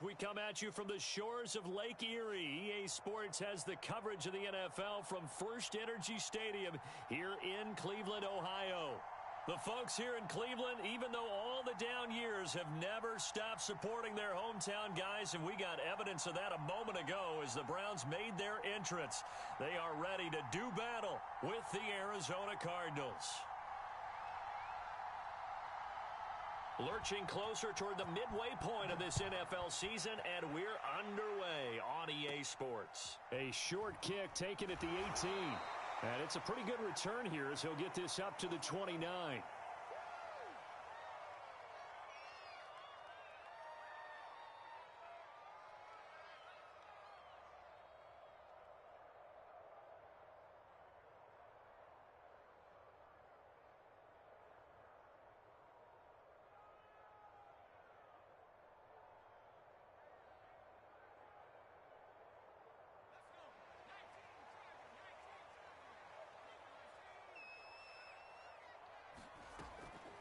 We come at you from the shores of Lake Erie. EA Sports has the coverage of the NFL from First Energy Stadium here in Cleveland, Ohio. The folks here in Cleveland, even though all the down years, have never stopped supporting their hometown guys, and we got evidence of that a moment ago as the Browns made their entrance. They are ready to do battle with the Arizona Cardinals. Lurching closer toward the midway point of this NFL season, and we're underway on EA Sports. A short kick taken at the 18. And it's a pretty good return here as he'll get this up to the 29.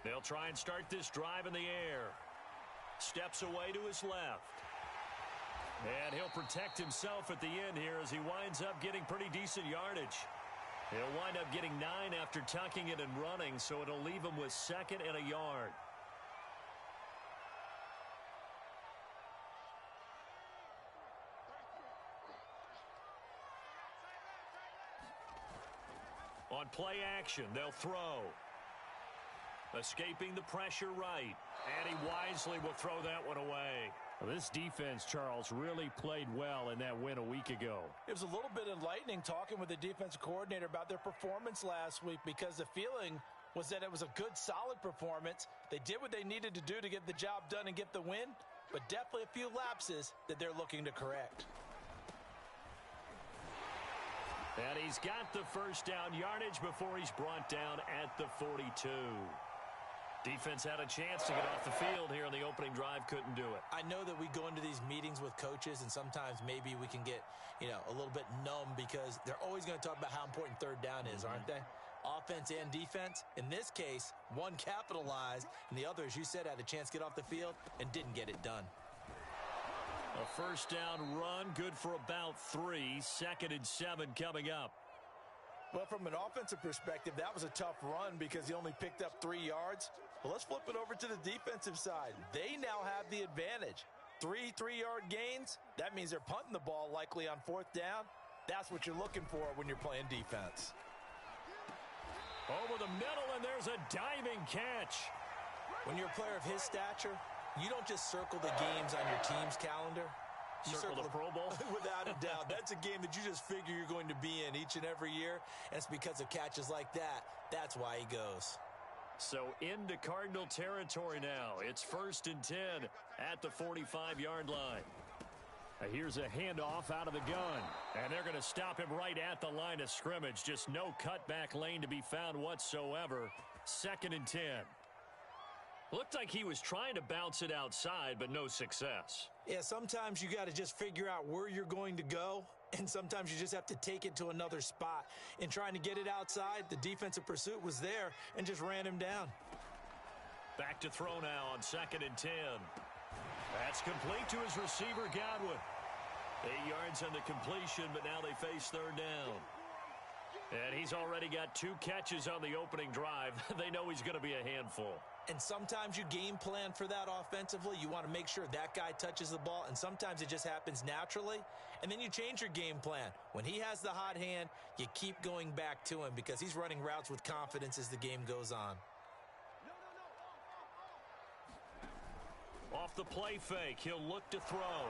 They'll try and start this drive in the air. Steps away to his left. And he'll protect himself at the end here as he winds up getting pretty decent yardage. He'll wind up getting 9 after tucking it and running, so it'll leave him with 2nd and a yard. On play action, they'll throw. Escaping the pressure right. And he wisely will throw that one away. Well, this defense, Charles, really played well in that win a week ago. It was a little bit enlightening talking with the defensive coordinator about their performance last week, because the feeling was that it was a good, solid performance. They did what they needed to do to get the job done and get the win, but definitely a few lapses that they're looking to correct. And he's got the first down yardage before he's brought down at the 42. Defense had a chance to get off the field here in the opening drive, couldn't do it. I know that we go into these meetings with coaches, and sometimes maybe we can get, a little bit numb because they're always going to talk about how important third down is, aren't they? Offense and defense. In this case, one capitalized, and the other, as you said, had a chance to get off the field and didn't get it done. A first down run, good for about 3. 2nd and 7 coming up. Well, from an offensive perspective, that was a tough run because he only picked up 3 yards. Well, let's flip it over to the defensive side. They now have the advantage. 3 3-yard gains, that means they're punting the ball likely on 4th down. That's what you're looking for when you're playing defense. Over the middle, and there's a diving catch. When you're a player of his stature, you don't just circle the games on your team's calendar. You circle the Pro Bowl? Without a doubt. That's a game that you just figure you're going to be in each and every year. And it's because of catches like that. That's why he goes. So into Cardinal territory now. It's 1st and 10 at the 45-yard line. Here's a handoff out of the gun. And they're going to stop him right at the line of scrimmage. Just no cutback lane to be found whatsoever. 2nd and 10. Looked like he was trying to bounce it outside, but no success. Yeah, sometimes you got to just figure out where you're going to go, and sometimes you just have to take it to another spot. In trying to get it outside, the defensive pursuit was there and just ran him down. Back to throw now on 2nd and 10. That's complete to his receiver, Godwin. 8 yards on the completion, but now they face 3rd down. And he's already got 2 catches on the opening drive. They know he's going to be a handful. And sometimes you game plan for that offensively. You want to make sure that guy touches the ball, and sometimes it just happens naturally. And then you change your game plan. When he has the hot hand, you keep going back to him because he's running routes with confidence as the game goes on. Off the play fake, he'll look to throw.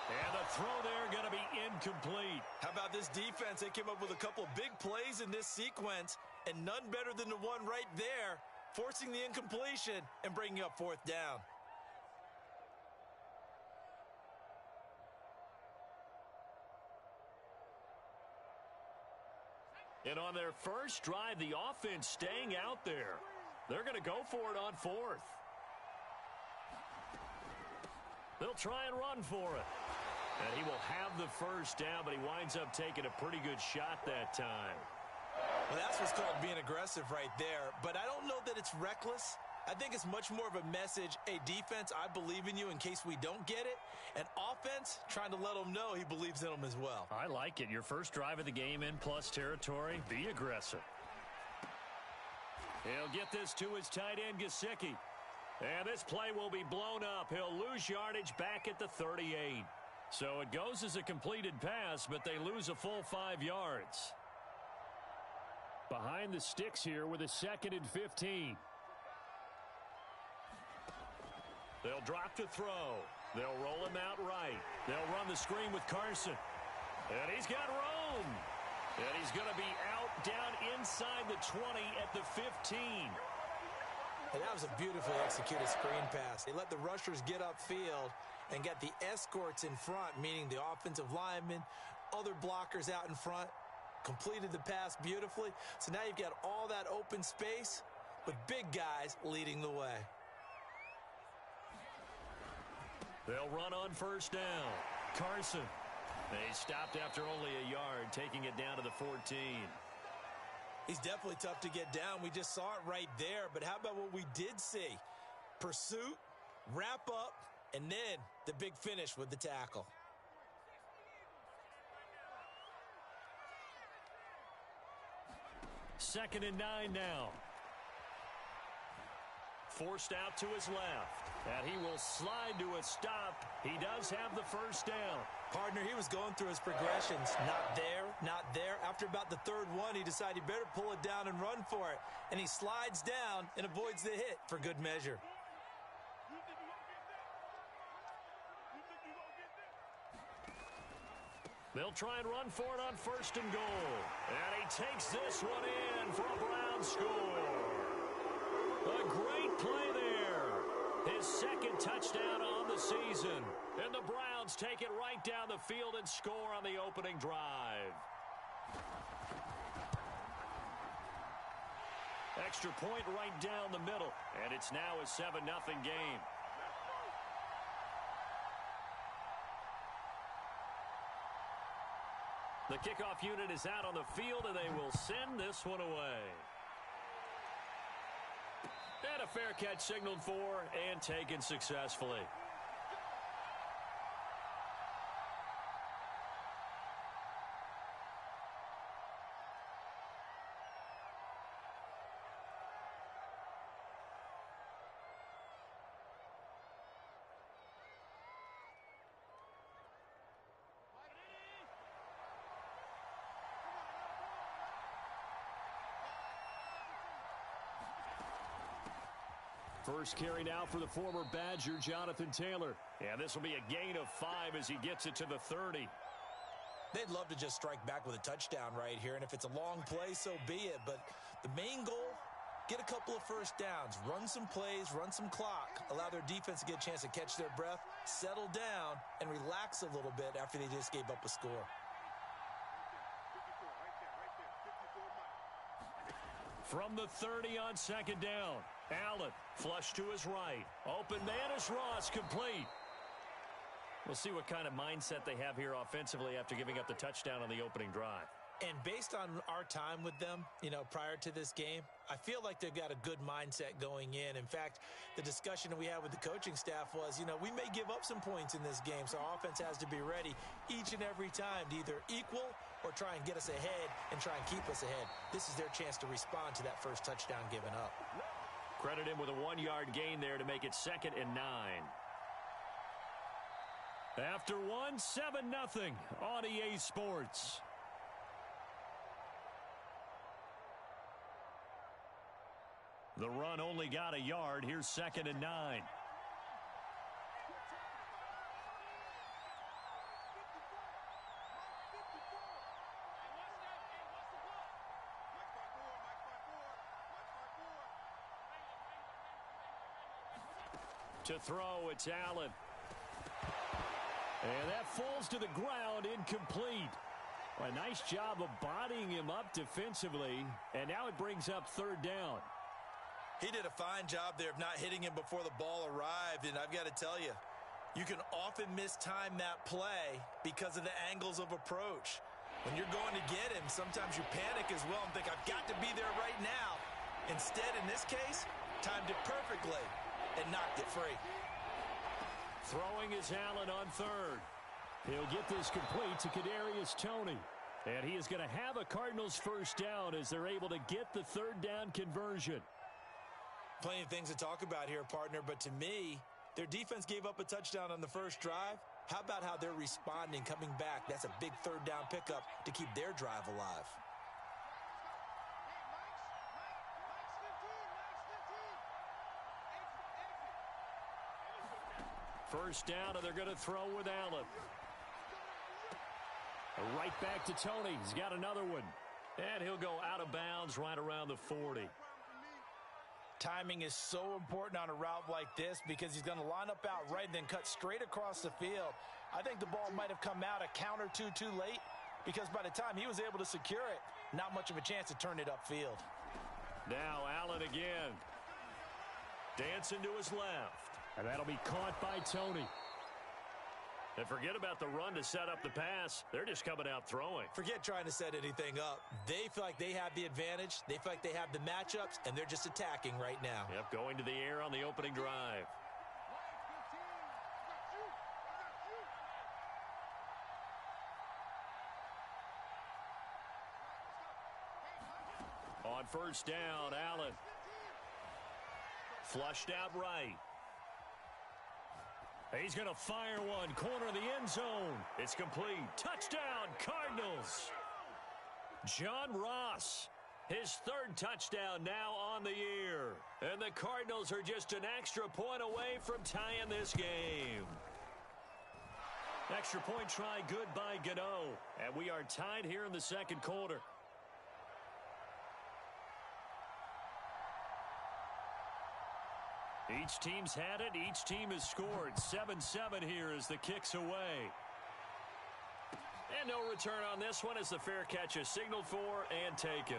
And the throw there going to be incomplete. How about this defense? They came up with a couple big plays in this sequence, and none better than the one right there, forcing the incompletion and bringing up 4th down. And on their first drive, the offense staying out there. They're going to go for it on 4th. They'll try and run for it. And he will have the first down, but he winds up taking a pretty good shot that time. Well, that's what's called being aggressive right there. But I don't know that it's reckless. I think it's much more of a message, hey, defense, I believe in you in case we don't get it. And offense, trying to let him know he believes in them as well. I like it. Your first drive of the game in plus territory. Be aggressive. He'll get this to his tight end, Gesicki. And this play will be blown up. He'll lose yardage back at the 38. So it goes as a completed pass, but they lose a full 5 yards. Behind the sticks here with a 2nd and 15. They'll drop to throw. They'll roll him out right. They'll run the screen with Carson. And he's got room. And he's going to be out down inside the 20 at the 15. And that was a beautifully executed screen pass. They let the rushers get upfield and got the escorts in front, meaning the offensive linemen, other blockers out in front, completed the pass beautifully. So now you've got all that open space with big guys leading the way. They'll run on first down. Carson. They stopped after only a yard, taking it down to the 14. He's definitely tough to get down. We just saw it right there. But how about what we did see? Pursuit, wrap up, and then the big finish with the tackle. Second and 9 now. Forced out to his left. And he will slide to a stop. He does have the first down. Partner, he was going through his progressions. Not there, not there. After about the third one, he decided he better pull it down and run for it. And he slides down and avoids the hit for good measure. They'll try and run for it on first and goal. And he takes this one in for a Browns score. A great play there. His second touchdown on the season. And the Browns take it right down the field and score on the opening drive. Extra point right down the middle. And it's now a 7-0 game. The kickoff unit is out on the field, and they will send this one away. And a fair catch signaled for and taken successfully. First carry now for the former Badger, Jonathan Taylor. And this will be a gain of 5 as he gets it to the 30. They'd love to just strike back with a touchdown right here, and if it's a long play, so be it. But the main goal, get a couple of first downs, run some plays, run some clock, allow their defense to get a chance to catch their breath, settle down, and relax a little bit after they just gave up a score. From the 30 on second down, Allen flush to his right. Open man is Ross, complete. We'll see what kind of mindset they have here offensively after giving up the touchdown on the opening drive. And based on our time with them, prior to this game, I feel like they've got a good mindset going in. In fact, the discussion that we had with the coaching staff was, we may give up some points in this game, so our offense has to be ready each and every time to either equal or try and get us ahead and try and keep us ahead. This is their chance to respond to that first touchdown given up. Credit him with a 1-yard gain there to make it 2nd and 9. After 1, 7-0 on EA Sports. The run only got a yard. Here's 2nd and 9. To throw, it's Allen. And that falls to the ground, incomplete. A nice job of bodying him up defensively, and now it brings up 3rd down. He did a fine job there of not hitting him before the ball arrived, and I've got to tell you, you can often mistime that play because of the angles of approach. When you're going to get him, sometimes you panic as well and think, I've got to be there right now. Instead, in this case, Timed it perfectly and knocked it free. Throwing is Allen on third. He'll get this complete to Kadarius Toney. And he is going to have a Cardinals first down as they're able to get the third down conversion. Plenty of things to talk about here, partner, but to me, their defense gave up a touchdown on the first drive. How about how they're responding, coming back? That's a big third down pickup to keep their drive alive. First down, and they're going to throw with Allen. Right back to Toney. He's got another one. And he'll go out of bounds right around the 40. Timing is so important on a route like this because he's going to line up out right and then cut straight across the field. I think the ball might have come out a count or two too late because by the time he was able to secure it, not much of a chance to turn it upfield. Now Allen again. Dancing to his left. And that'll be caught by Toney. And forget about the run to set up the pass. They're just coming out throwing. Forget trying to set anything up. They feel like they have the advantage. They feel like they have the matchups, and they're just attacking right now. Yep, going to the air on the opening drive. On first down, Allen. Flushed out right. He's going to fire one. Corner of the end zone. It's complete. Touchdown, Cardinals. John Ross, his third touchdown now on the year. And the Cardinals are just an extra point away from tying this game. Extra point try good by Gano. And we are tied here in the second quarter. Each team's had it. Each team has scored. 7-7 here as the kick's away. And no return on this one as the fair catch is signaled for and taken.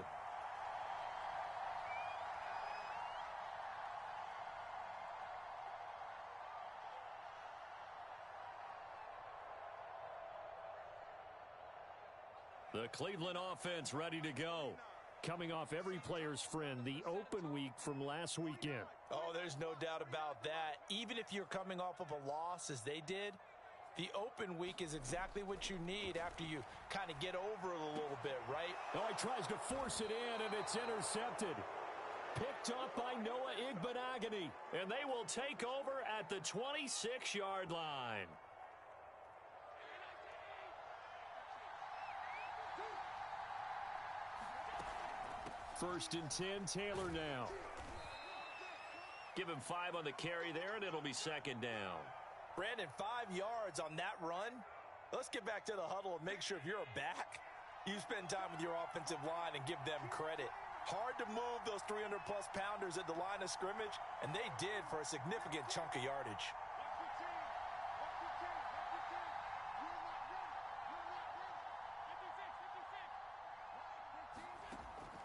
The Cleveland offense ready to go. Coming off every player's friend, the open week from last weekend. Oh, there's no doubt about that. Even if you're coming off of a loss as they did, the open week is exactly what you need after you kind of get over it a little bit, right? Oh, he tries to force it in, and it's intercepted. Picked up by Noah Igbenogany, and they will take over at the 26-yard line. First and 10, Taylor now. Give him 5 on the carry there, and it'll be second down. Brandon, 5 yards on that run. Let's get back to the huddle and make sure if you're a back, you spend time with your offensive line and give them credit. Hard to move those 300-plus pounders at the line of scrimmage, and they did for a significant chunk of yardage.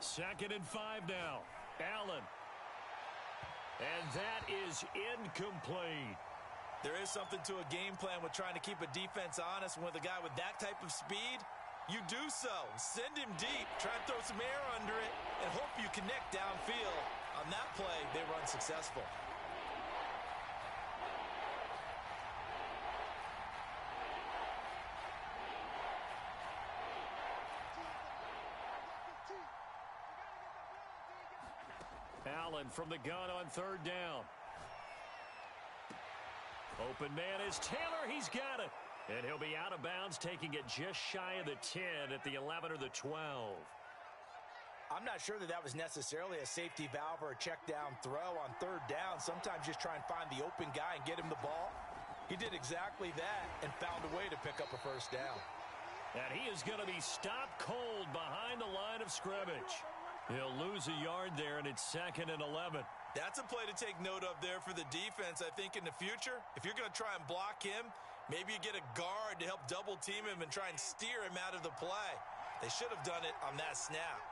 Second and 5 now. Allen. And that is incomplete. There is something to a game plan with trying to keep a defense honest. With a guy with that type of speed, you do so. Send him deep. Try and throw some air under it and hope you connect downfield. On that play, they were unsuccessful. Allen from the gun on third down. Open man is Taylor. He's got it. And he'll be out of bounds, taking it just shy of the 10 at the 11 or the 12. I'm not sure that was necessarily a safety valve or a check down throw on third down. Sometimes just try and find the open guy and get him the ball. He did exactly that and found a way to pick up a first down. And he is going to be stopped cold behind the line of scrimmage. He'll lose a yard there, and it's second and 11. That's a play to take note of there for the defense, I think, in the future. If you're going to try and block him, maybe you get a guard to help double-team him and try and steer him out of the play. They should have done it on that snap.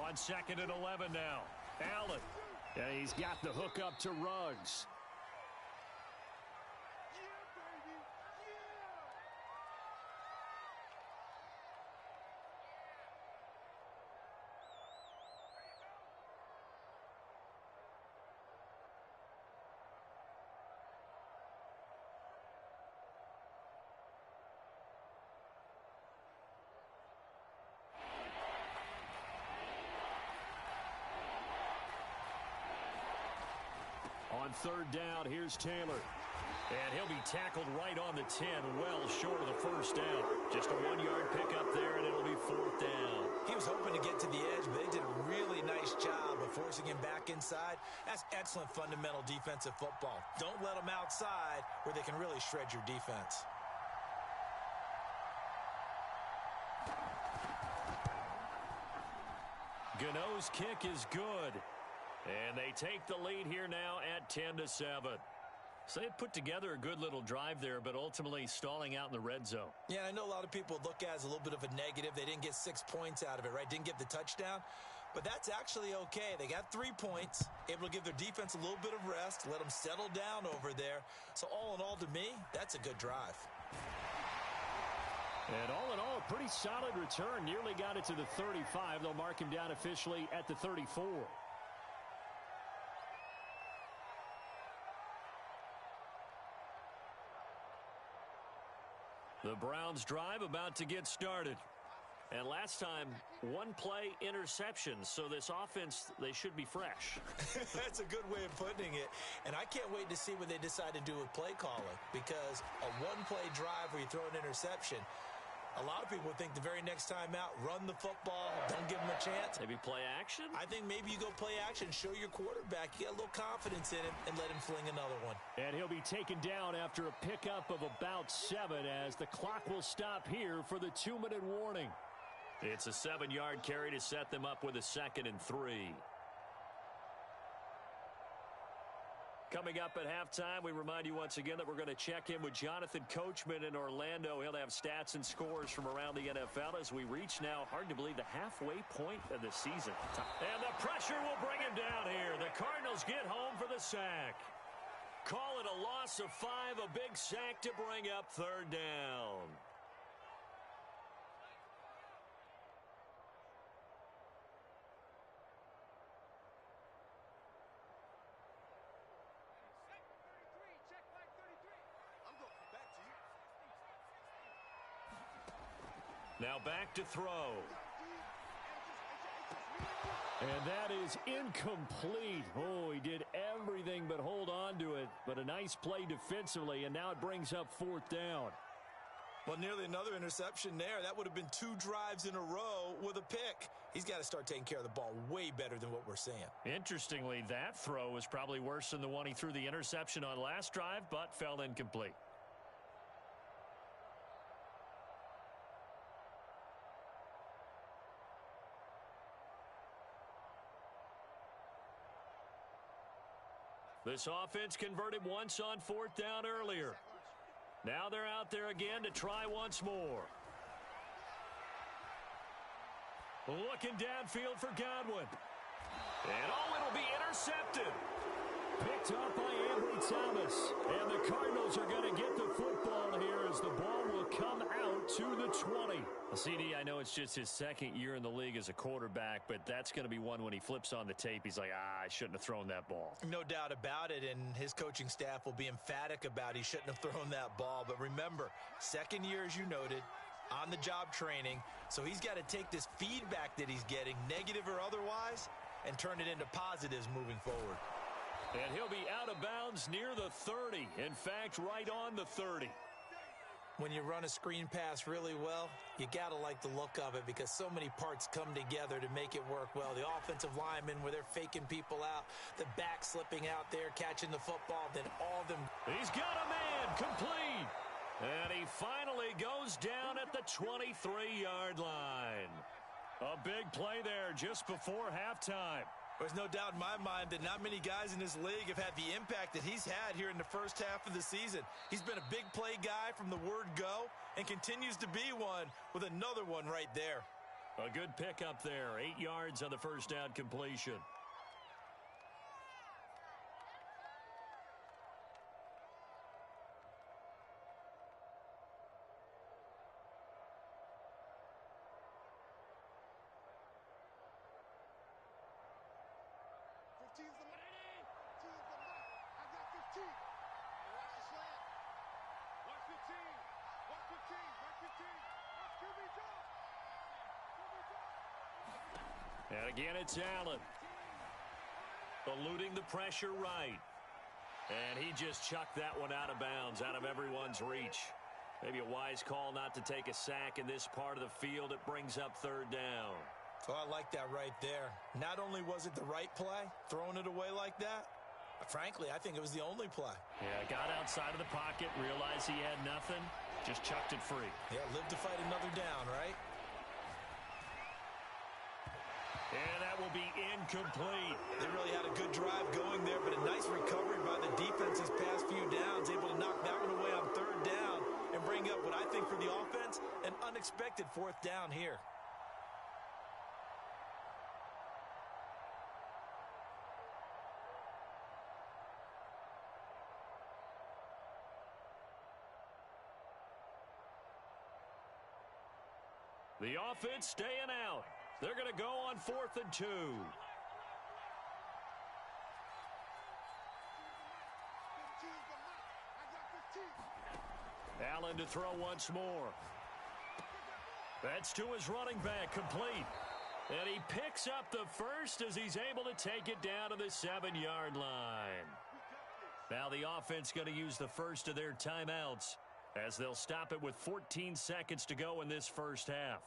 On second and 11 now. Allen. Yeah, he's got the hook up to Ruggs. On third down, here's Taylor. And he'll be tackled right on the 10, well short of the first down. Just a 1-yard pickup there, and it'll be fourth down. He was hoping to get to the edge, but they did a really nice job of forcing him back inside. That's excellent fundamental defensive football. Don't let them outside where they can really shred your defense. Gano's kick is good. And they take the lead here now at 10-7. So they put together a good little drive there, but ultimately stalling out in the red zone. Yeah, I know a lot of people look at it as a little bit of a negative. They didn't get 6 points out of it, right? Didn't get the touchdown. But that's actually okay. They got 3 points, able to give their defense a little bit of rest, let them settle down over there. So all in all, to me, that's a good drive. And all in all, a pretty solid return. Nearly got it to the 35. They'll mark him down officially at the 34. The Browns drive about to get started. And last time, 1-play interception. So this offense, they should be fresh. That's a good way of putting it. And I can't wait to see what they decide to do with play calling. Because a 1-play drive where you throw an interception, a lot of people think the very next time out, run the football, don't give them a chance. Maybe play action? I think maybe you go play action, show your quarterback, you get a little confidence in him, and let him fling another one. And he'll be taken down after a pickup of about 7 as the clock will stop here for the 2-minute warning. It's a 7-yard carry to set them up with a 2nd and 3. Coming up at halftime, we remind you once again that we're going to check in with Jonathan Coachman in Orlando. He'll have stats and scores from around the NFL as we reach now, hard to believe, the halfway point of the season. And the pressure will bring him down here. The Cardinals get home for the sack. Call it a loss of 5, a big sack to bring up third down. Now back to throw. And that is incomplete. Oh, he did everything but hold on to it. But a nice play defensively, and now it brings up fourth down. Well, nearly another interception there. That would have been 2 drives in a row with a pick. He's got to start taking care of the ball way better than what we're seeing. Interestingly, that throw was probably worse than the one he threw the interception on last drive, but fell incomplete. This offense converted once on fourth down earlier. Now they're out there again to try once more. Looking downfield for Godwin. And it'll be intercepted. Picked up by Ambry Thomas. And the Cardinals are going to get the football here as the ball will come out to the 20. CD, I know it's just his 2nd year in the league as a quarterback, but that's going to be one when he flips on the tape. He's like, I shouldn't have thrown that ball. No doubt about it, and his coaching staff will be emphatic about he shouldn't have thrown that ball. But remember, 2nd year, as you noted, on-the-job training. So he's got to take this feedback that he's getting, negative or otherwise, and turn it into positives moving forward. And he'll be out of bounds near the 30. In fact, right on the 30. When you run a screen pass really well, you got to like the look of it because so many parts come together to make it work well. The offensive linemen where they're faking people out, the back slipping out there, catching the football, then all of them. He's got a man, complete. And he finally goes down at the 23-yard line. A big play there just before halftime. There's no doubt in my mind that not many guys in this league have had the impact that he's had here in the first half of the season. He's been a big play guy from the word go and continues to be one with another one right there. A good pickup there. 8 yards on the first down completion. And again, it's Allen. Eluding the pressure right. And he just chucked that one out of bounds, out of everyone's reach. Maybe a wise call not to take a sack in this part of the field. It brings up third down. Oh, I like that right there. Not only was it the right play, throwing it away like that, frankly, I think it was the only play. Yeah, got outside of the pocket, realized he had nothing, just chucked it free. Yeah, live to fight another down, right? And that will be incomplete. They really had a good drive going there, but a nice recovery by the defense these past few downs, able to knock that one away on third down and bring up what I think for the offense, an unexpected fourth down here. The offense staying out. They're going to go on 4th and 2. Allen to throw once more. That's to his running back, complete. And he picks up the first as he's able to take it down to the 7-yard line. Now the offense going to use the first of their timeouts as they'll stop it with 14 seconds to go in this first half.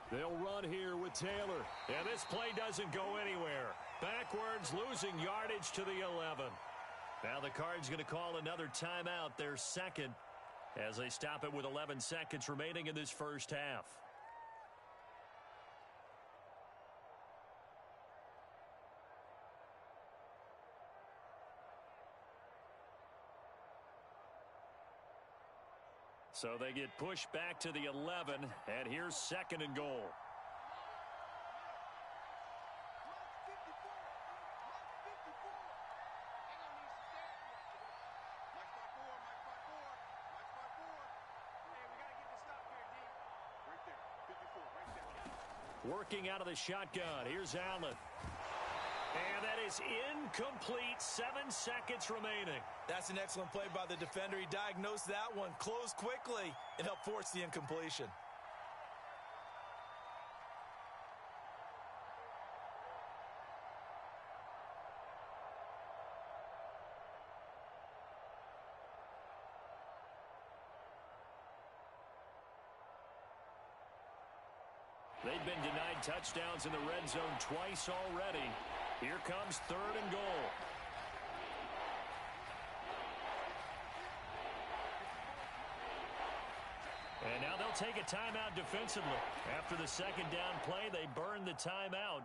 They'll run here with Taylor. And this play doesn't go anywhere. Backwards, losing yardage to the 11. Now the Cards going to call another timeout, their second, as they stop it with 11 seconds remaining in this first half. So they get pushed back to the 11, and here's 2nd and goal. Working out of the shotgun. Here's Allen. And that is incomplete. 7 seconds remaining. That's an excellent play by the defender. He diagnosed that one, closed quickly, and helped force the incompletion. They've been denied touchdowns in the red zone twice already. Here comes 3rd and goal. And now they'll take a timeout defensively. After the 2nd down play, they burn the timeout,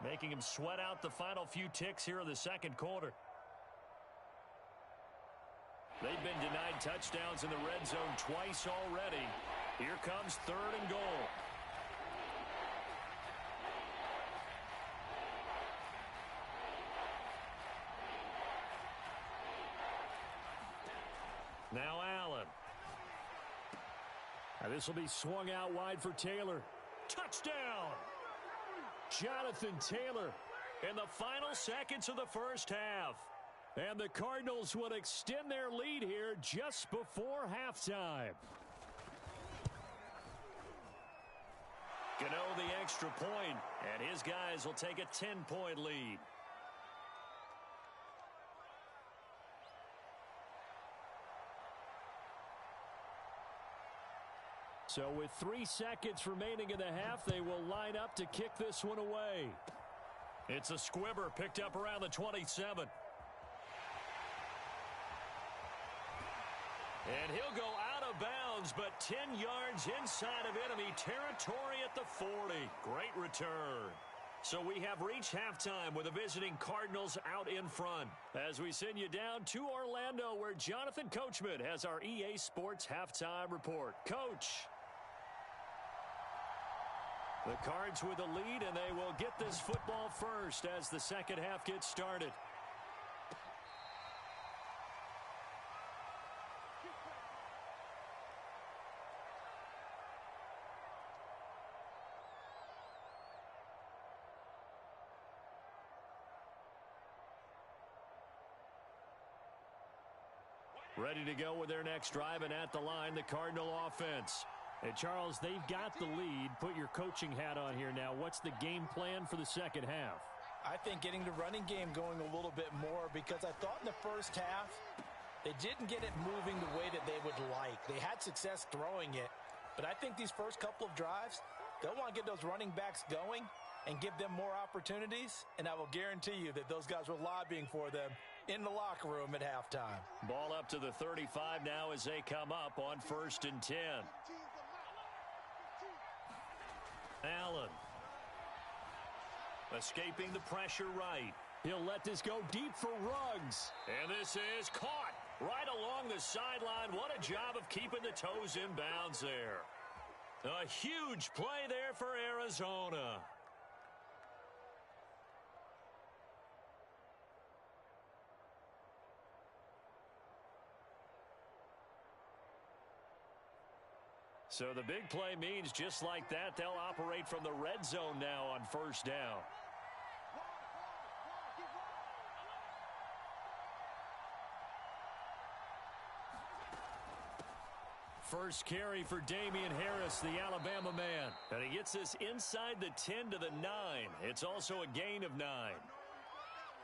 making them sweat out the final few ticks here in the 2nd quarter. They've been denied touchdowns in the red zone twice already. Here comes 3rd and goal. Now Allen. Now this will be swung out wide for Taylor. Touchdown! Jonathan Taylor in the final seconds of the first half. And the Cardinals would extend their lead here just before halftime. Gano the extra point, and his guys will take a 10-point lead. So with 3 seconds remaining in the half, they will line up to kick this one away. It's a squibber picked up around the 27. And he'll go out of bounds, but 10 yards inside of enemy territory at the 40. Great return. So we have reached halftime with the visiting Cardinals out in front. As we send you down to Orlando, where Jonathan Coachman has our EA Sports halftime report. Coach. The Cards with the lead, and they will get this football first as the second half gets started. Ready to go with their next drive, and at the line, the Cardinal offense. And Charles, they've got the lead. Put your coaching hat on here now. What's the game plan for the second half? I think getting the running game going a little bit more, because I thought in the first half they didn't get it moving the way that they would like. They had success throwing it, but I think these first couple of drives, they'll want to get those running backs going and give them more opportunities, and I will guarantee you that those guys were lobbying for them in the locker room at halftime. Ball up to the 35 now as they come up on 1st and 10. Allen. Escaping the pressure right. He'll let this go deep for Ruggs. And this is caught right along the sideline. What a job of keeping the toes in bounds there. A huge play there for Arizona. So the big play means just like that, they'll operate from the red zone now on 1st down. First carry for Damian Harris, the Alabama man. And he gets this inside the 10 to the 9. It's also a gain of 9.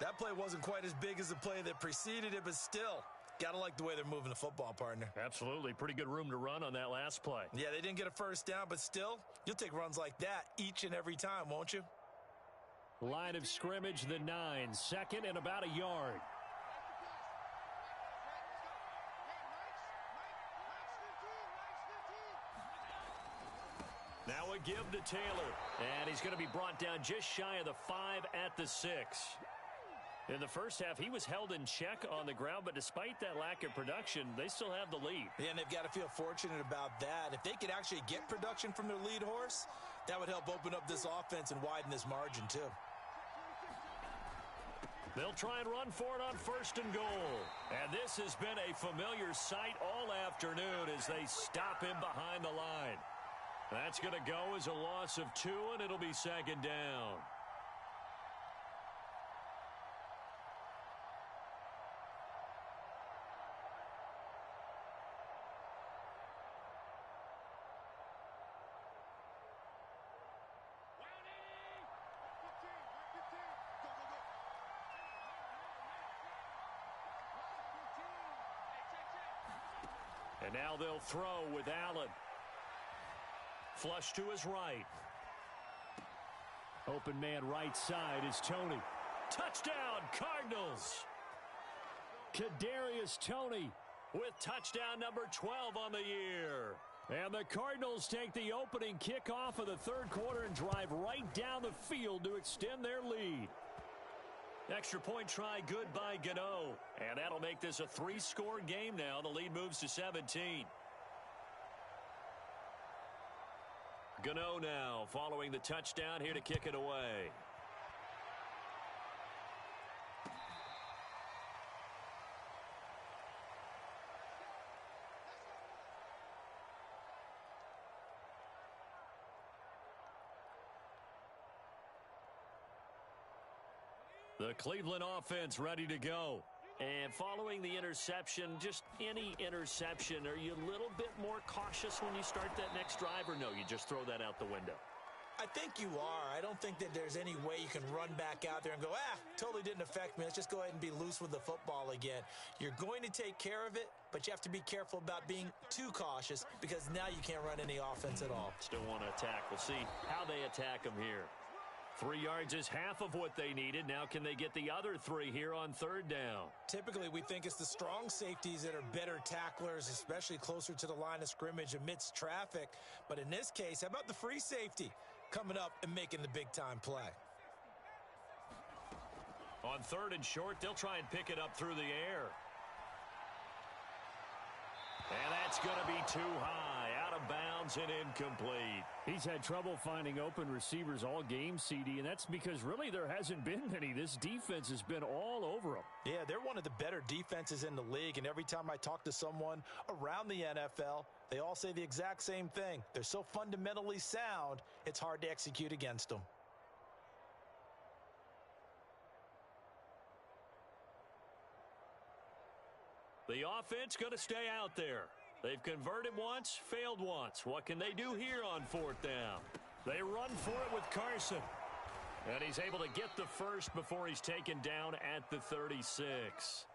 That play wasn't quite as big as the play that preceded it, but still, gotta like the way they're moving the football, partner. Absolutely. Pretty good room to run on that last play. Yeah, they didn't get a first down, but still, you'll take runs like that each and every time, won't you? Line of scrimmage, the 9. 2nd and about a yard. Now a give to Taylor. And he's going to be brought down just shy of the 5 at the 6. In the first half, he was held in check on the ground, but despite that lack of production, they still have the lead. Yeah, and they've got to feel fortunate about that. If they could actually get production from their lead horse, that would help open up this offense and widen this margin, too. They'll try and run for it on 1st and goal. And this has been a familiar sight all afternoon as they stop him behind the line. That's going to go as a loss of 2, and it'll be 2nd down. And now they'll throw with Allen. Flush to his right. Open man right side is Toney. Touchdown, Cardinals. Kadarius Toney with touchdown number 12 on the year. And the Cardinals take the opening kickoff of the 3rd quarter and drive right down the field to extend their lead. Extra point try good by Gano. And that'll make this a 3-score game now. The lead moves to 17. Gano now following the touchdown here to kick it away. The Cleveland offense ready to go. And following the interception, just any interception, are you a little bit more cautious when you start that next drive, or no, you just throw that out the window? I think you are. I don't think that there's any way you can run back out there and go, totally didn't affect me. Let's just go ahead and be loose with the football again. You're going to take care of it, but you have to be careful about being too cautious, because now you can't run any offense at all. Still want to attack. We'll see how they attack them here. 3 yards is half of what they needed. Now can they get the other 3 here on 3rd down? Typically, we think it's the strong safeties that are better tacklers, especially closer to the line of scrimmage amidst traffic. But in this case, how about the free safety coming up and making the big-time play? On 3rd and short, they'll try and pick it up through the air. And that's going to be too high, out of bounds and incomplete. He's had trouble finding open receivers all game, CD, and that's because really there hasn't been many. This defense has been all over them. Yeah, they're one of the better defenses in the league, and every time I talk to someone around the NFL, they all say the exact same thing. They're so fundamentally sound, it's hard to execute against them. The offense going to stay out there. They've converted once, failed once. What can they do here on 4th down? They run for it with Carson. And he's able to get the first before he's taken down at the 36.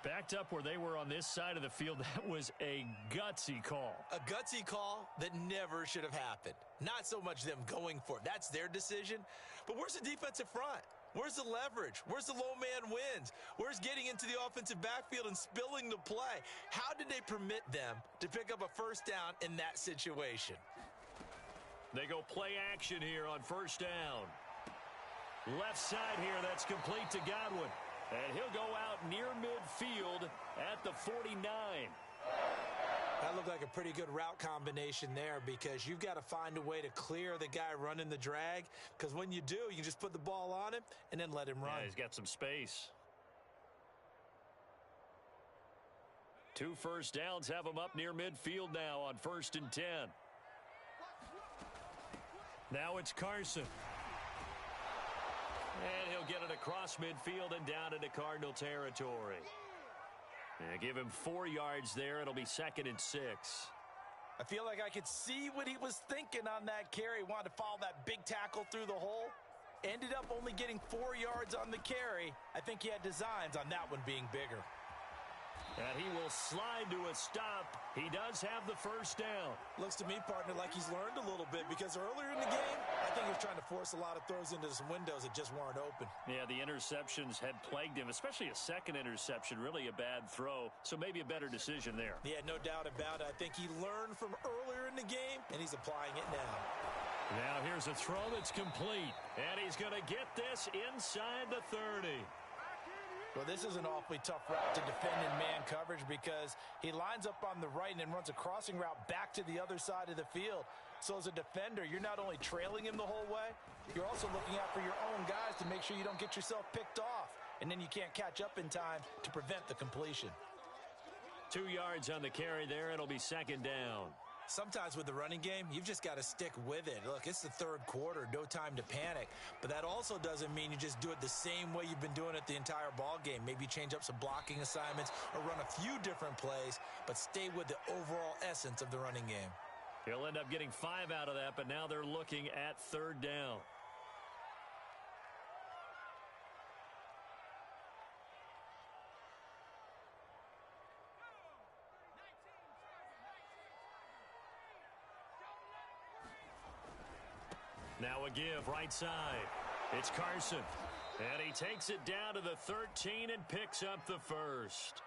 Backed up where they were on this side of the field, that was a gutsy call. A gutsy call that never should have happened. Not so much them going for it. That's their decision. But where's the defensive front? Where's the leverage? Where's the low man wins? Where's getting into the offensive backfield and spilling the play? How did they permit them to pick up a first down in that situation? They go play action here on 1st down. Left side here, that's complete to Godwin. And he'll go out near midfield at the 49. That looked like a pretty good route combination there because you've got to find a way to clear the guy running the drag, because when you do, you can just put the ball on him and then let him run. Yeah, he's got some space. 2 first downs have him up near midfield now on 1st and 10. Now it's Carson. And he'll get it across midfield and down into Cardinal territory. And give him 4 yards there. It'll be 2nd and 6. I feel like I could see what he was thinking on that carry. Wanted to follow that big tackle through the hole. Ended up only getting 4 yards on the carry. I think he had designs on that one being bigger. And he will slide to a stop. He does have the first down. Looks to me, partner, like he's learned a little bit, because earlier in the game, I think he was trying to force a lot of throws into some windows that just weren't open. Yeah, the interceptions had plagued him, especially a second interception, really a bad throw. So maybe a better decision there. Yeah, no doubt about it. I think he learned from earlier in the game, and he's applying it now. Now here's a throw that's complete. And he's going to get this inside the 30. Well, this is an awfully tough route to defend in man coverage, because he lines up on the right and then runs a crossing route back to the other side of the field. So as a defender, you're not only trailing him the whole way, you're also looking out for your own guys to make sure you don't get yourself picked off. And then you can't catch up in time to prevent the completion. 2 yards on the carry there. It'll be 2nd down. Sometimes with the running game, you've just got to stick with it. Look, it's the 3rd quarter, no time to panic. But that also doesn't mean you just do it the same way you've been doing it the entire ball game. Maybe change up some blocking assignments or run a few different plays, but stay with the overall essence of the running game. He'll end up getting 5 out of that, but now they're looking at 3rd down. Now a give right side. It's Carson. And he takes it down to the 13 and picks up the first.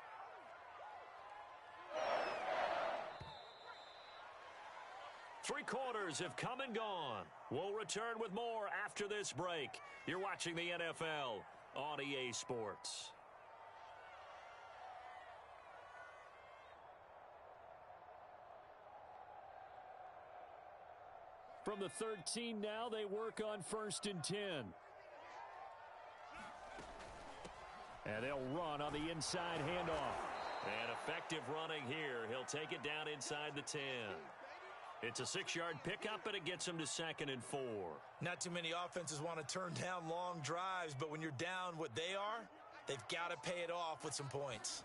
Three quarters have come and gone. We'll return with more after this break. You're watching the NFL on EA Sports. From the 13 now, they work on 1st and 10. And they'll run on the inside handoff. And effective running here. He'll take it down inside the 10. It's a 6-yard pickup, and it gets him to 2nd and 4. Not too many offenses want to turn down long drives, but when you're down what they are, they've got to pay it off with some points.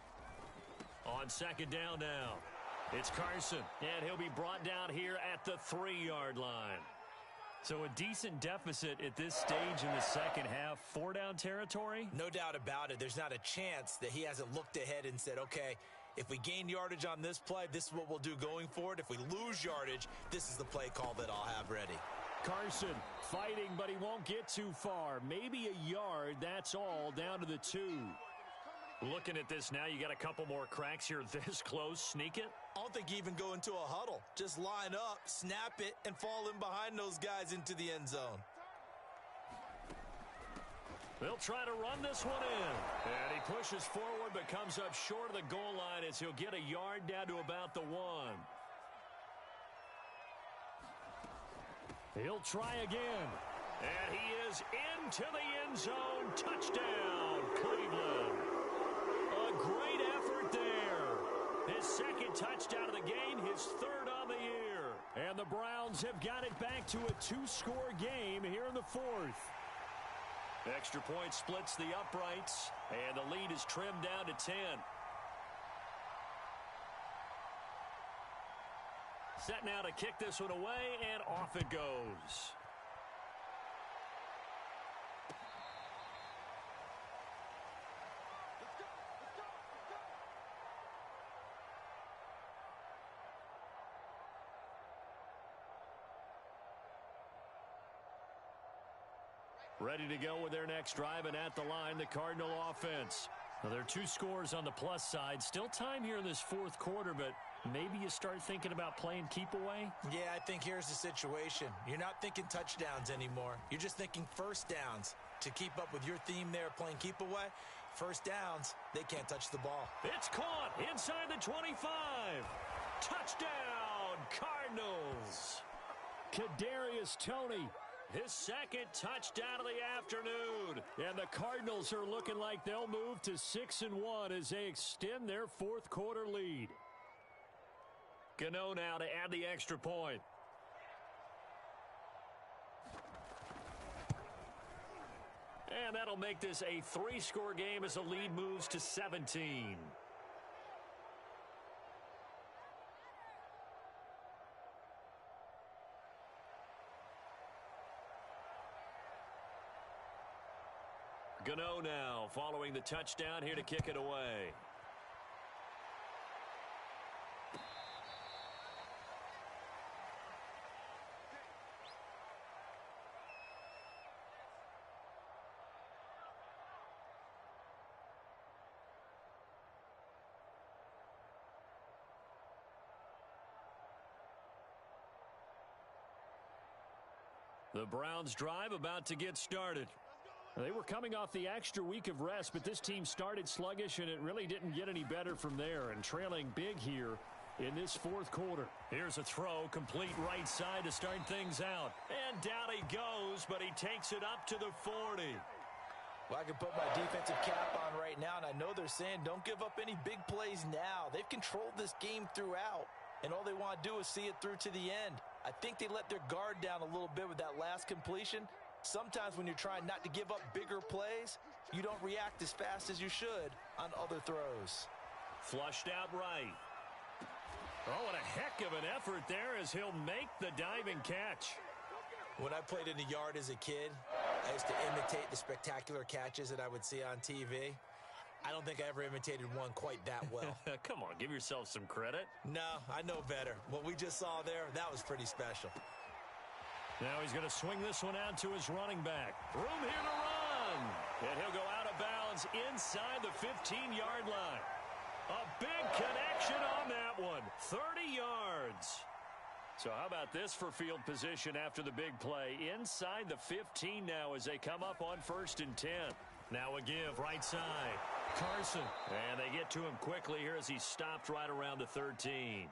On 2nd down now. It's Carson, and he'll be brought down here at the 3-yard line. So a decent deficit at this stage in the second half. 4-down territory? No doubt about it. There's not a chance that he hasn't looked ahead and said, okay, if we gain yardage on this play, this is what we'll do going forward. If we lose yardage, this is the play call that I'll have ready. Carson fighting, but he won't get too far. Maybe a yard, that's all, down to the 2. Looking at this now, you got a couple more cracks here this close. Sneak it? I don't think you even go into a huddle. Just line up, snap it, and fall in behind those guys into the end zone. They'll try to run this one in. And he pushes forward but comes up short of the goal line as he'll get a yard down to about the 1. He'll try again. And he is into the end zone. Touchdown, Cleveland. A great effort there. His 2nd touchdown of the game, his 3rd on the year. And the Browns have got it back to a 2-score game here in the 4th. Extra point splits the uprights, and the lead is trimmed down to 10. Set now to kick this one away, and off it goes. Ready to go with their next drive, and at the line, the Cardinal offense. Well, there are 2 scores on the plus side. Still time here in this fourth quarter, but maybe you start thinking about playing keep away? Yeah, I think here's the situation. You're not thinking touchdowns anymore. You're just thinking first downs. To keep up with your theme there, playing keep away, first downs, they can't touch the ball. It's caught inside the 25. Touchdown, Cardinals. Kadarius Toney. His second touchdown of the afternoon. And the Cardinals are looking like they'll move to 6-1 as they extend their fourth quarter lead. Gano now to add the extra point. And that'll make this a 3-score game as the lead moves to 17. Gano now following the touchdown here to kick it away. The Browns drive about to get started. They were coming off the extra week of rest, but this team started sluggish, and it really didn't get any better from there, and trailing big here in this fourth quarter. Here's a throw, complete right side to start things out. And down he goes, but he takes it up to the 40. Well, I can put my defensive cap on right now, and I know they're saying don't give up any big plays now. They've controlled this game throughout, and all they want to do is see it through to the end. I think they let their guard down a little bit with that last completion. Sometimes when you're trying not to give up bigger plays, you don't react as fast as you should on other throws. Flushed out right. Oh, what a heck of an effort there as he'll make the diving catch. When I played in the yard as a kid, I used to imitate the spectacular catches that I would see on TV. I don't think I ever imitated one quite that well. Come on, give yourself some credit. No, I know better. What we just saw there, that was pretty special. Now he's going to swing this one out to his running back. Room here to run. And he'll go out of bounds inside the 15-yard line. A big connection on that one. 30 yards. So how about this for field position after the big play? Inside the 15 now as they come up on 1st and 10. Now a give right side. Carson. And they get to him quickly here as he's stopped right around the 13.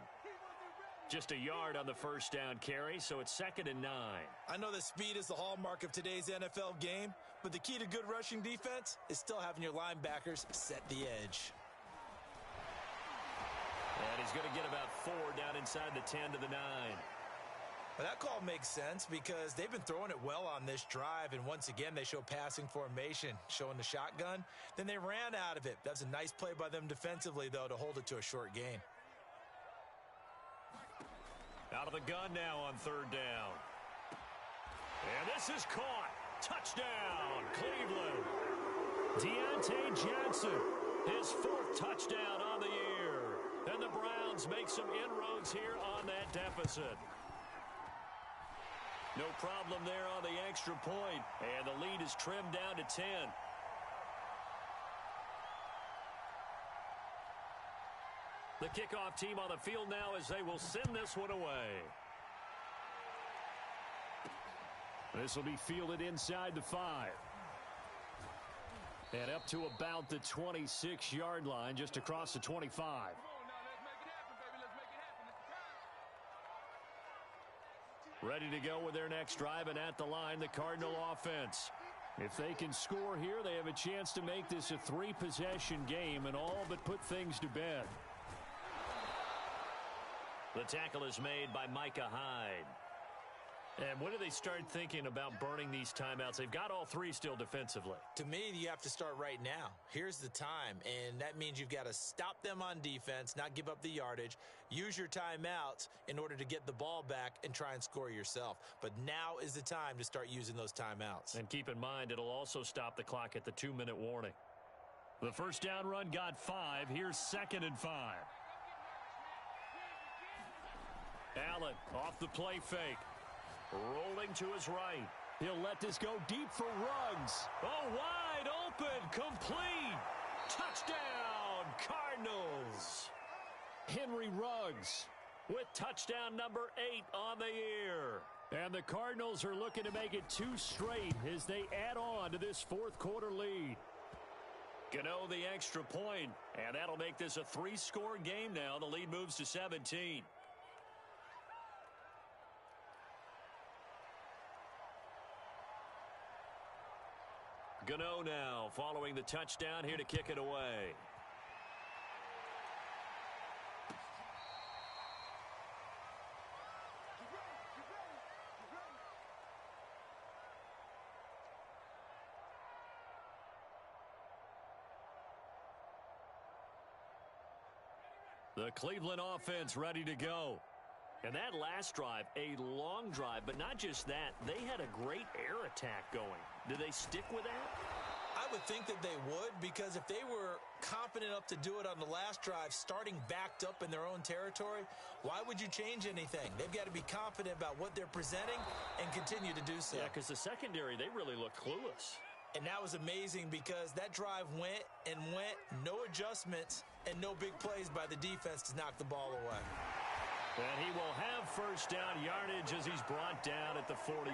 Just a yard on the first down carry, so it's 2nd and 9. I know that speed is the hallmark of today's NFL game, but the key to good rushing defense is still having your linebackers set the edge. And he's going to get about 4 down inside the 10 to the 9. Well, that call makes sense because they've been throwing it well on this drive, and once again they show passing formation, showing the shotgun. Then they ran out of it. That's a nice play by them defensively, though, to hold it to a short gain. Out of the gun now on 3rd down. And this is caught. Touchdown, Cleveland. Deontay Johnson, his 4th touchdown on the year. And the Browns make some inroads here on that deficit. No problem there on the extra point. And the lead is trimmed down to 10. The kickoff team on the field now as they will send this one away. This will be fielded inside the 5. And up to about the 26-yard line, just across the 25. Ready to go with their next drive, and at the line, the Cardinal offense. If they can score here, they have a chance to make this a 3-possession game and all but put things to bed. The tackle is made by Micah Hyde. And when do they start thinking about burning these timeouts? They've got all three still defensively. To me, you have to start right now. Here's the time, and that means you've got to stop them on defense, not give up the yardage, use your timeouts in order to get the ball back and try and score yourself. But now is the time to start using those timeouts. And keep in mind, it'll also stop the clock at the 2-minute warning. The first down run got 5. Here's 2nd and 5. Allen off the play fake. Rolling to his right. He'll let this go deep for Ruggs. Oh, wide open. Complete. Touchdown, Cardinals. Henry Ruggs with touchdown number 8 on the year. And the Cardinals are looking to make it 2 straight as they add on to this fourth quarter lead. Gano the extra point, and that'll make this a 3-score game now. The lead moves to 17. Gano now following the touchdown here to kick it away. The Cleveland offense ready to go. And that last drive, a long drive, but not just that. They had a great air attack going. Do they stick with that? I would think that they would, because if they were confident enough to do it on the last drive, starting backed up in their own territory, why would you change anything? They've got to be confident about what they're presenting and continue to do so. Yeah, because the secondary, they really look clueless. And that was amazing because that drive went and went, no adjustments, and no big plays by the defense to knock the ball away. And he will have first down yardage as he's brought down at the 41.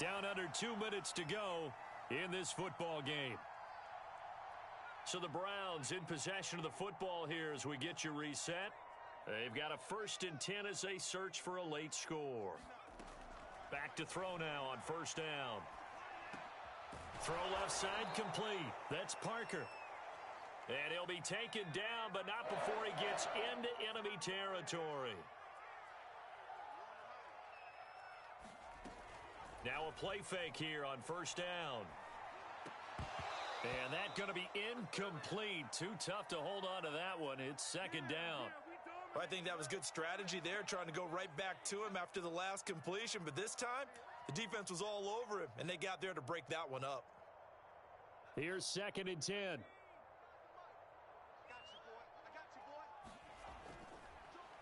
Down under 2 minutes to go in this football game. So the Browns in possession of the football here as we get you reset. They've got a 1st and 10 as they search for a late score. Back to throw now on first down. Throw left side complete. That's Parker. And he'll be taken down, but not before he gets into enemy territory. Now a play fake here on first down. And that's going to be incomplete. Too tough to hold on to that one. It's 2nd down. Well, I think that was good strategy there, trying to go right back to him after the last completion. But this time, the defense was all over him, and they got there to break that one up. Here's 2nd and 10.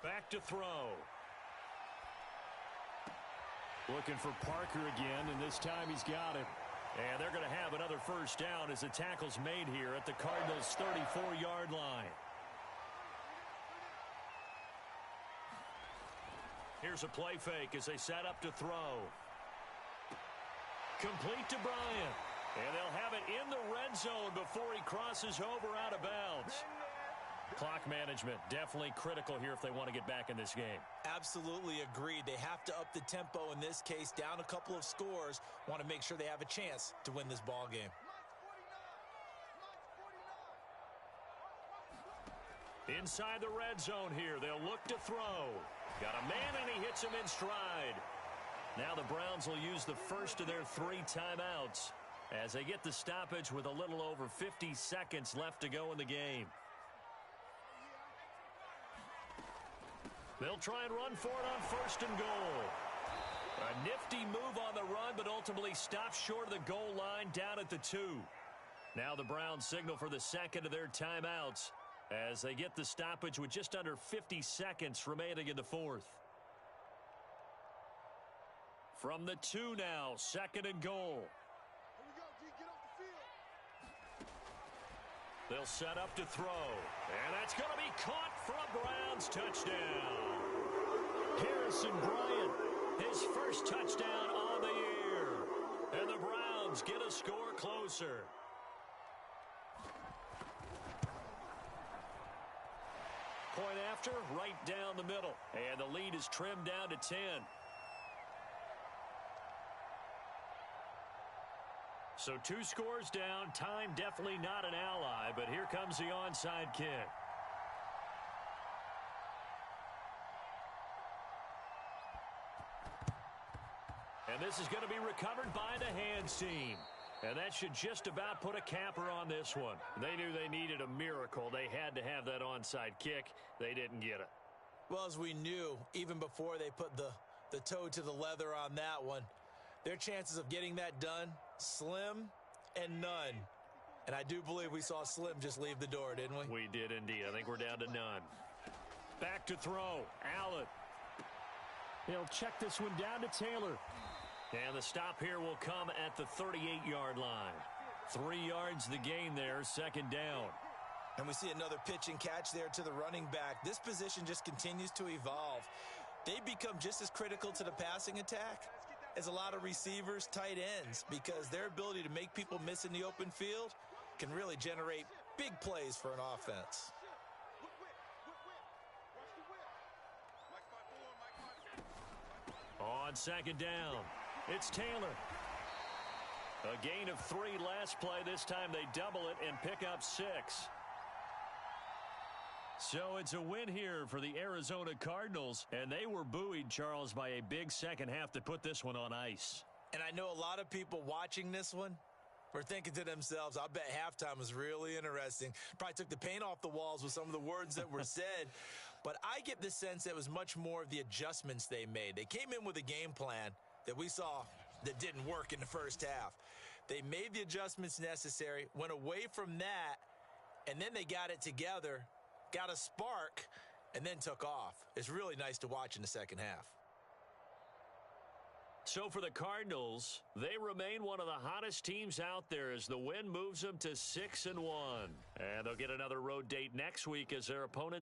Back to throw. Looking for Parker again, and this time he's got it. And they're going to have another first down as the tackle's made here at the Cardinals' 34-yard line. Here's a play fake as they set up to throw. Complete to Bryant. And they'll have it in the red zone before he crosses over out of bounds. Clock management definitely critical here if they want to get back in this game. Absolutely agreed. They have to up the tempo in this case, down a couple of scores. Want to make sure they have a chance to win this ball game. Inside the red zone here, they'll look to throw. Got a man and he hits him in stride. Now the Browns will use the first of their 3 timeouts as they get the stoppage with a little over 50 seconds left to go in the game. They'll try and run for it on 1st and goal. A nifty move on the run, but ultimately stopped short of the goal line down at the 2. Now the Browns signal for the 2nd of their timeouts as they get the stoppage with just under 50 seconds remaining in the 4th. From the 2 now, 2nd and goal. They'll set up to throw. And that's going to be caught for a Browns touchdown. Harrison Bryant, his first touchdown on the year. And the Browns get a score closer. Point after, right down the middle. And the lead is trimmed down to 10. So 2 scores down. Time definitely not an ally, but here comes the onside kick. And this is going to be recovered by the hands team. And that should just about put a capper on this one. They knew they needed a miracle. They had to have that onside kick. They didn't get it. Well, as we knew, even before they put the toe to the leather on that one, their chances of getting that done, slim and none. And I do believe we saw Slim just leave the door, didn't we? We did indeed. I think we're down to none. Back to throw. Allen. He'll check this one down to Taylor. And the stop here will come at the 38-yard line. 3 yards the gain there, second down. And we see another pitch and catch there to the running back. This position just continues to evolve. They become just as critical to the passing attack as a lot of receivers, tight ends, because their ability to make people miss in the open field can really generate big plays for an offense. On second down, it's Taylor. A gain of 3 last play. This time they double it and pick up 6. So it's a win here for the Arizona Cardinals, and they were buoyed, Charles, by a big second half to put this one on ice. And I know a lot of people watching this one were thinking to themselves, I bet halftime was really interesting. Probably took the paint off the walls with some of the words that were said. But I get the sense that it was much more of the adjustments they made. They came in with a game plan that we saw that didn't work in the first half. They made the adjustments necessary, went away from that, and then they got it together, got a spark, and then took off. It's really nice to watch in the second half. So for the Cardinals, they remain one of the hottest teams out there as the win moves them to 6-1. And they'll get another road date next week as their opponent